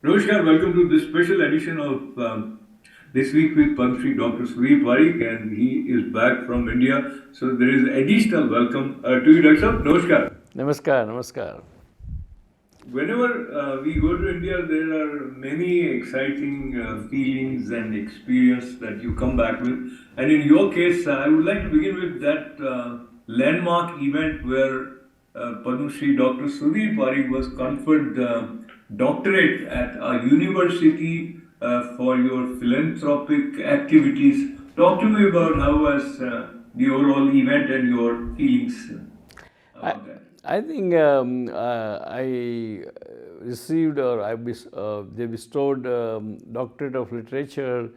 Namaskar, welcome to this special edition of This Week with Padma Shri Dr. Sudhir Parikh, and he is back from India. So there is additional welcome to you, Dr. Sahab. Namaskar. Namaskar, namaskar. Whenever we go to India, there are many exciting feelings and experience that you come back with. And in your case, I would like to begin with that landmark event where Padma Shri Dr. Sudhir Parikh was conferred doctorate at a university for your philanthropic activities. Talk to me about how was the overall event and your feelings about that. I think I received or they bestowed Doctorate of Literature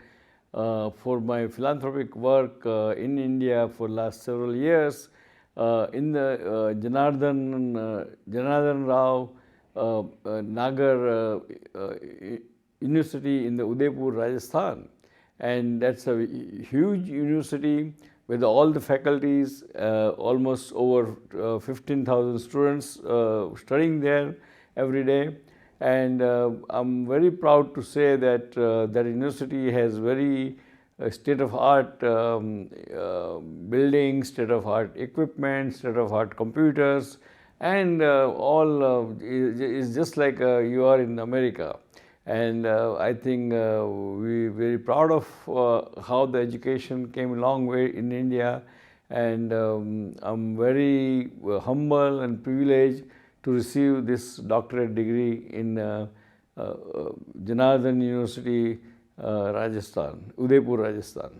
for my philanthropic work in India for last several years in the Janardhan Rao Nagar University in the Udaipur, Rajasthan, and that's a huge university with all the faculties, almost over 15,000 students studying there every day. And I'm very proud to say that that university has very state-of-art buildings, state-of-art equipment, state-of-art computers, and all is just like you are in America. And I think we're very proud of how the education came a long way in India, and I'm very humble and privileged to receive this doctorate degree in Janardhan University, Rajasthan, Udaipur, Rajasthan.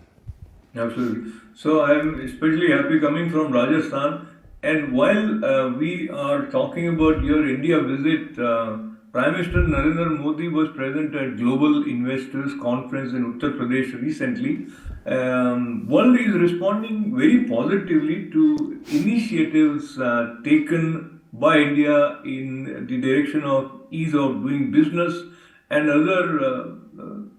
Absolutely. So I am especially happy coming from Rajasthan. And while we are talking about your India visit, Prime Minister Narendra Modi was present at Global Investors Conference in Uttar Pradesh recently. World is responding very positively to initiatives taken by India in the direction of ease of doing business and other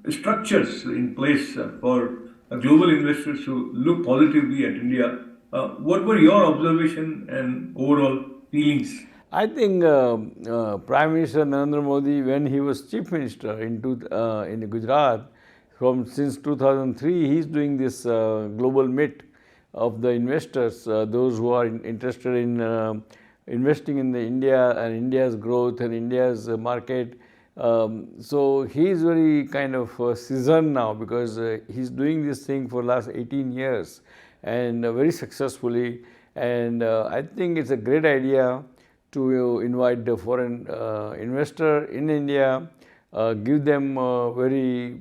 structures in place for global investors to look positively at India. What were your observation and overall feelings? I think Prime Minister Narendra Modi, when he was Chief Minister in Gujarat, since 2003, he is doing this global meet of the investors, those who are interested in investing in the India and India's growth and India's market. So he is very kind of seasoned now because he's doing this thing for last 18 years and very successfully. And I think it's a great idea to invite the foreign investor in India, give them very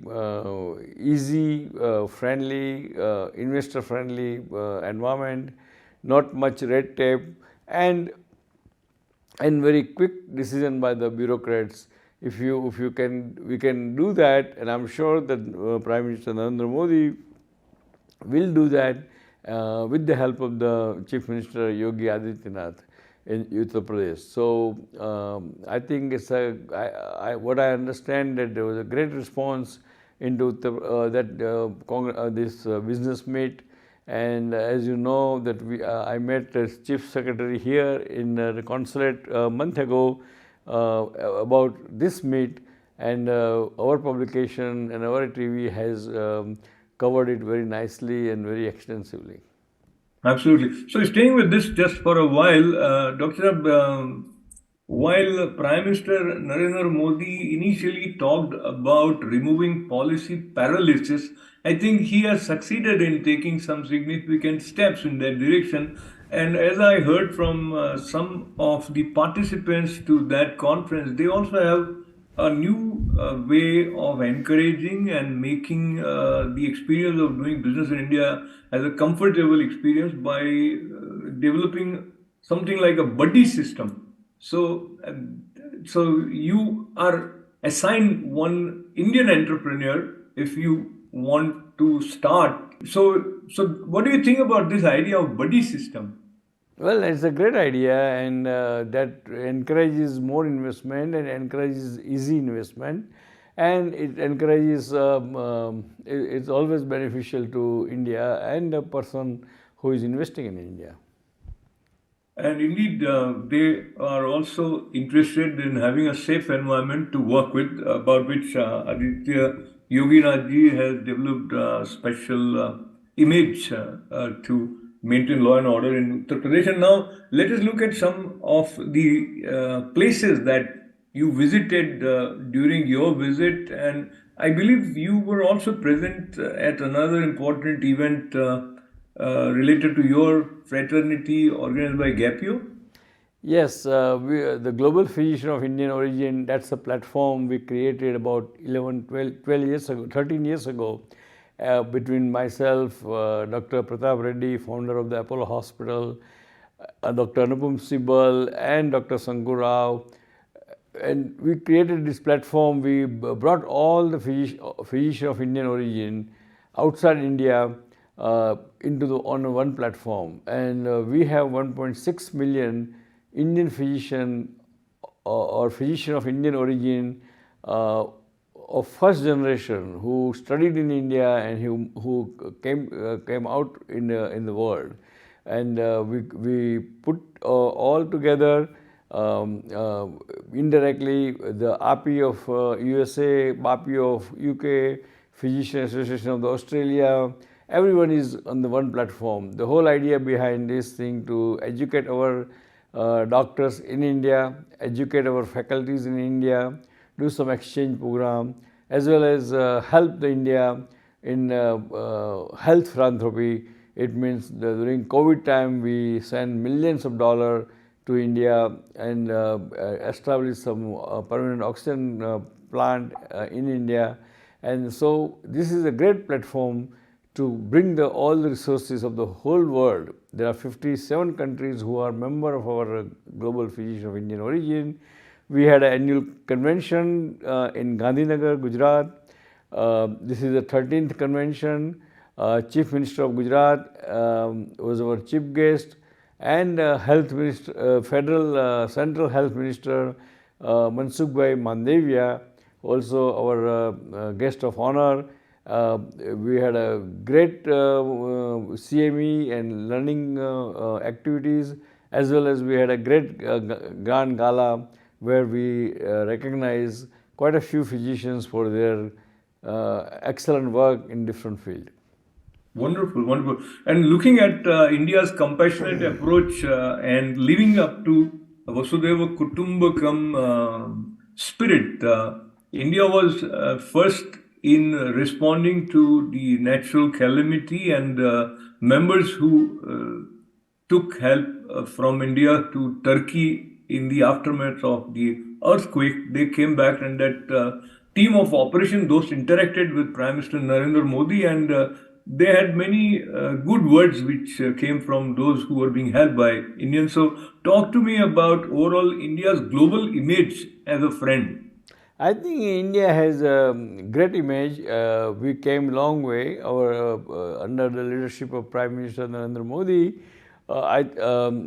easy, friendly, investor-friendly environment, not much red tape, and very quick decision by the bureaucrats. If you can, we can do that, and I'm sure that Prime Minister Narendra Modi will do that with the help of the Chief Minister Yogi Adityanath in Uttar Pradesh. So I think it's what I understand that there was a great response into this business meet. And as you know that I met as Chief Secretary here in the consulate a month ago about this meet, and our publication and our TV has covered it very nicely and very extensively. Absolutely. So staying with this just for a while, Dr. Ab, while Prime Minister Narendra Modi initially talked about removing policy paralysis, I think he has succeeded in taking some significant steps in that direction. And as I heard from some of the participants to that conference, they also have a new way of encouraging and making the experience of doing business in India as a comfortable experience by developing something like a buddy system. So you are assigned one Indian entrepreneur if you want to start. So what do you think about this idea of buddy system? Well, it's a great idea, and that encourages more investment and encourages easy investment, and it encourages. It's always beneficial to India and the person who is investing in India. And indeed, they are also interested in having a safe environment to work with, about which Aditya Yoginath ji has developed a special image to maintain law and order in Uttar Pradesh. And now let us look at some of the places that you visited during your visit. And I believe you were also present at another important event related to your fraternity organized by Gapio. Yes, the Global Physician of Indian Origin, that's a platform we created about 11, 12 years ago, 13 years ago, between myself, Dr. Pratap Reddy, founder of the Apollo Hospital, Dr. Anupam Sibal, and Dr. Sankur Rao. And we created this platform. We brought all the physicians of Indian origin outside India into on one platform, and we have 1.6 million Indian physician or physician of Indian origin of first generation who studied in India and who came out in the world, and we put all together. Indirectly, the API of USA, API of UK, Physician Association of Australia, everyone is on the one platform. The whole idea behind this thing to educate our doctors in India, educate our faculties in India, do some exchange program, as well as help the India in health philanthropy. It means that during COVID time we send millions of dollars to India and establish some permanent oxygen plant in India. And so this is a great platform to bring all the resources of the whole world. There are 57 countries who are member of our Global Physician of Indian Origin. We had an annual convention in Gandhinagar, Gujarat. This is the 13th convention. Chief Minister of Gujarat was our chief guest, and Health Minister, Federal Central Health Minister Mansukh Bhai Mandavia, also our guest of honor. We had a great CME and learning activities, as well as we had a great grand gala where we recognize quite a few physicians for their excellent work in different fields. Wonderful, wonderful. And looking at India's compassionate approach and living up to Vasudhaiva Kutumbakam spirit, India was first in responding to the natural calamity, and members who took help from India to Turkey in the aftermath of the earthquake, they came back, and that team of Operation Dost interacted with Prime Minister Narendra Modi, and they had many good words which came from those who were being helped by Indians. So talk to me about overall India's global image as a friend. I think India has a great image. We came a long way. Under the leadership of Prime Minister Narendra Modi,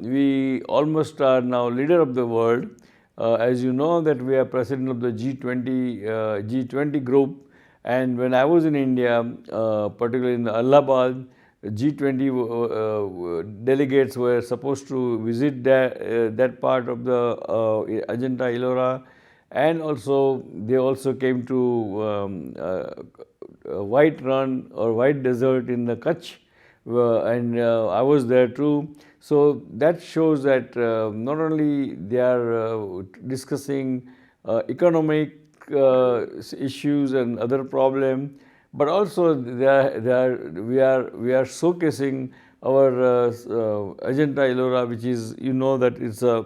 we almost are now leader of the world. As you know that we are president of the G20 group, and when I was in India, particularly in Allahabad, G20 delegates were supposed to visit that part of the Ajanta Ellora, and also they also came to White Run or White Desert in the Kutch, and I was there too. So that shows that not only they are discussing economic issues and other problems, but also we are showcasing our Ajanta Ellora, which is, you know, that it's a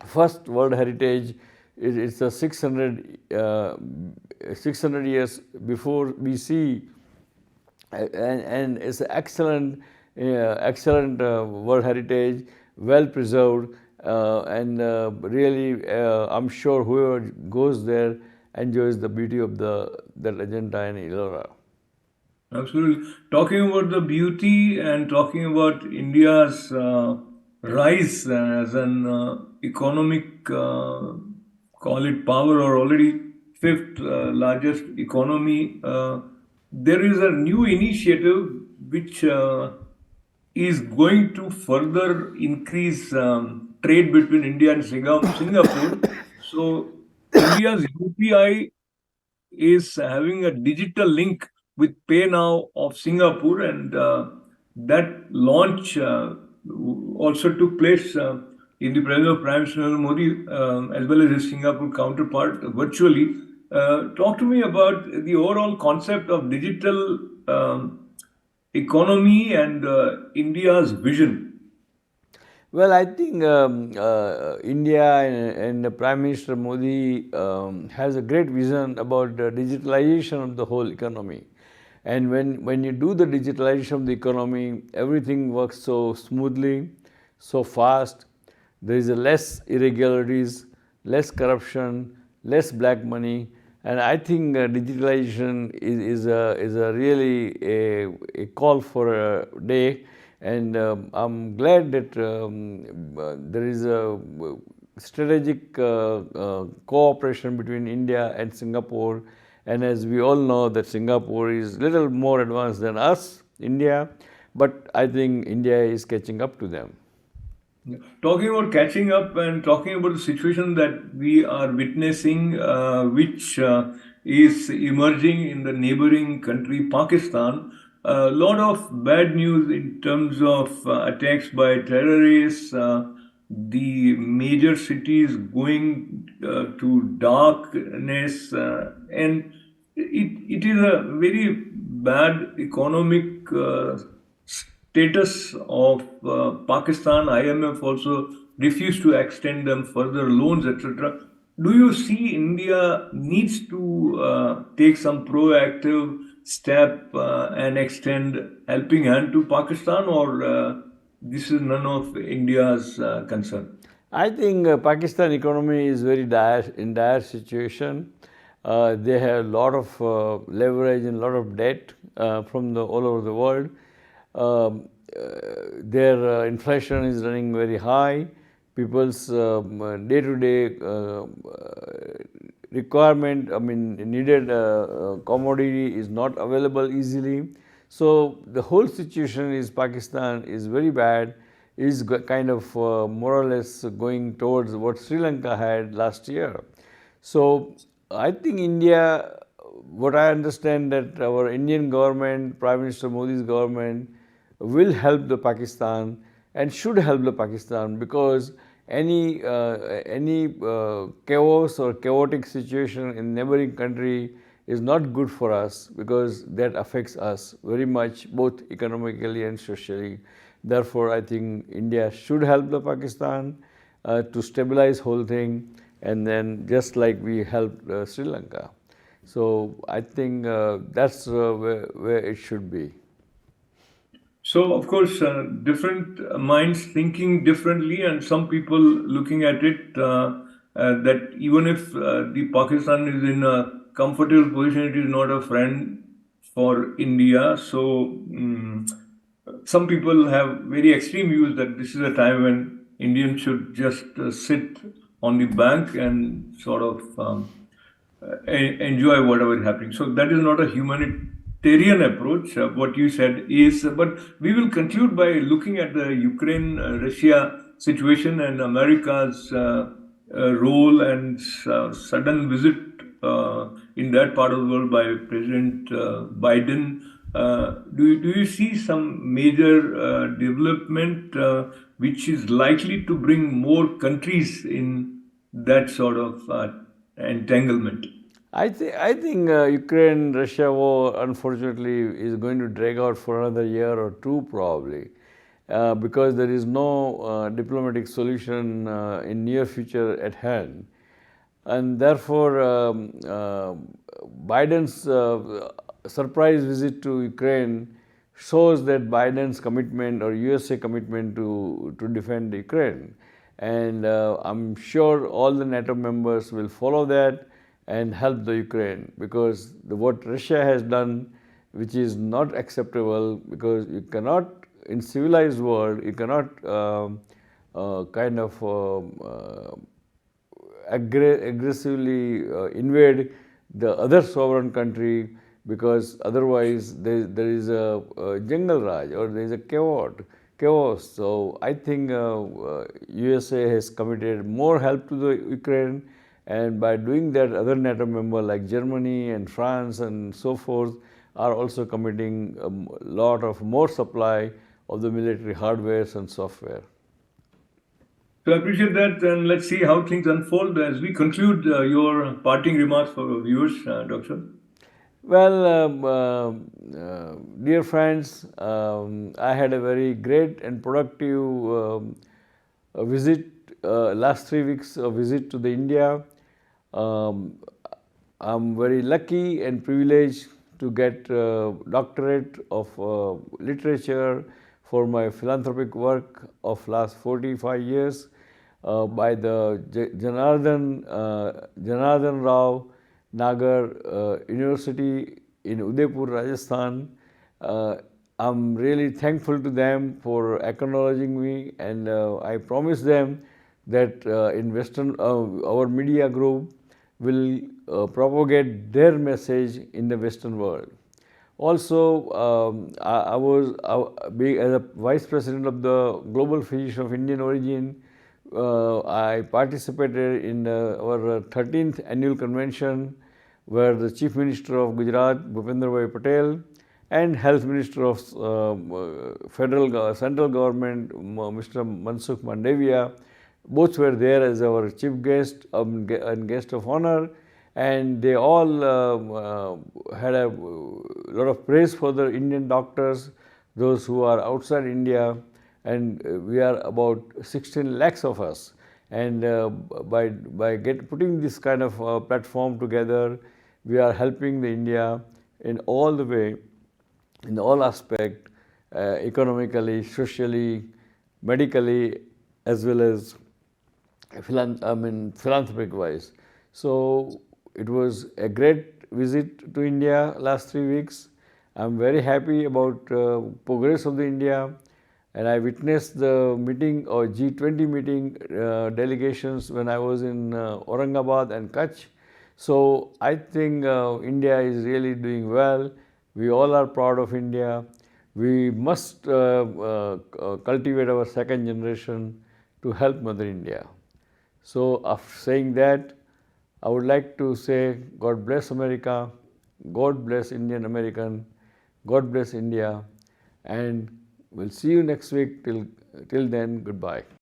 first World Heritage. It's a 600 years before BC, and it's an excellent World Heritage, well preserved, and really I'm sure whoever goes there enjoys the beauty of that Ajanta and Ellora. Absolutely. Talking about the beauty and talking about India's rise as an economic, call it power, or already fifth largest economy, there is a new initiative which is going to further increase trade between India and Singapore. So India's UPI is having a digital link with Pay Now of Singapore, and that launch also took place in the presence of Prime Minister Narendra Modi as well as his Singapore counterpart virtually. Talk to me about the overall concept of digital economy and India's vision. Well, I think India and Prime Minister Modi has a great vision about the digitalization of the whole economy. And when you do the digitalization of the economy, everything works so smoothly, so fast. There is a less irregularities, less corruption, less black money, and I think digitalization is a really a call for a day. And I'm glad that there is a strategic cooperation between India and Singapore. And as we all know that Singapore is little more advanced than us, India, but I think India is catching up to them. Talking about catching up and talking about the situation that we are witnessing, which is emerging in the neighboring country, Pakistan, a lot of bad news in terms of attacks by terrorists, the major cities going to darkness, and it is a very bad economic status of Pakistan. IMF also refused to extend them further loans, etc. Do you see India needs to take some proactive step and extend helping hand to Pakistan, or this is none of India's concern? I think Pakistan economy is very dire situation. They have a lot of leverage and a lot of debt from the all over the world. Their inflation is running very high. People's day-to-day requirement, I mean needed commodity is not available easily. So the whole situation is Pakistan is very bad, is kind of more or less going towards what Sri Lanka had last year. So I think India, what I understand that our Indian government, Prime Minister Modi's government will help the Pakistan and should help the Pakistan, because any chaos or chaotic situation in neighboring country is not good for us, because that affects us very much both economically and socially. Therefore, I think India should help the Pakistan to stabilize whole thing, and then just like we helped Sri Lanka. So I think that's where it should be. So, of course, different minds thinking differently, and some people looking at it that even if the Pakistan is in a comfortable position, it is not a friend for India. So, some people have very extreme views that this is a time when Indians should just sit on the bank and sort of enjoy whatever is happening. So that is not a humanitarian approach. What you said is, but we will conclude by looking at the Ukraine-Russia situation and America's role and sudden visit in that part of the world by President Biden. Do you see some major development which is likely to bring more countries in that sort of entanglement? I think Ukraine-Russia war unfortunately is going to drag out for another year or two probably, because there is no diplomatic solution in near future at hand, and therefore Biden's surprise visit to Ukraine shows that Biden's commitment or USA commitment to defend Ukraine. And I'm sure all the NATO members will follow that and help the Ukraine, because what Russia has done, which is not acceptable, because you cannot, in civilized world, you cannot kind of aggressively invade the other sovereign country, because otherwise there is a jungle raj or there is a chaos. chaos. So I think USA has committed more help to the Ukraine, and by doing that, other NATO members like Germany and France and so forth are also committing a lot of more supply of the military hardware and software. So I appreciate that, and let's see how things unfold as we conclude your parting remarks for our viewers, Doctor. Well, dear friends, I had a very great and productive visit, last 3 weeks visit to the India. Um, I'm very lucky and privileged to get doctorate of literature for my philanthropic work of last 45 years by the Janardhan Rao Nagar University in Udaipur, Rajasthan. I'm really thankful to them for acknowledging me, and I promise them that in Western, our media group will propagate their message in the Western world. Also, I was being as a vice president of the Global Physician of Indian Origin. I participated in our 13th annual convention, where the Chief Minister of Gujarat, Bhupendra Bhai Patel, and Health Minister of central government, Mr. Mansukh Mandavia, both were there as our chief guest and guest of honor, and they all had a lot of praise for the Indian doctors, those who are outside India, and we are about 16 lakhs of us. And by putting this kind of platform together, we are helping the India in all the way, in all aspect, economically, socially, medically, as well as philanthropic wise. So it was a great visit to India last 3 weeks. I'm very happy about progress of the India, and I witnessed the meeting or G20 meeting delegations when I was in Aurangabad and Kutch. So I think India is really doing well. We all are proud of India. We must cultivate our second generation to help Mother India. So after saying that, I would like to say God bless America, God bless Indian American, God bless India, and we'll see you next week. Till then, goodbye.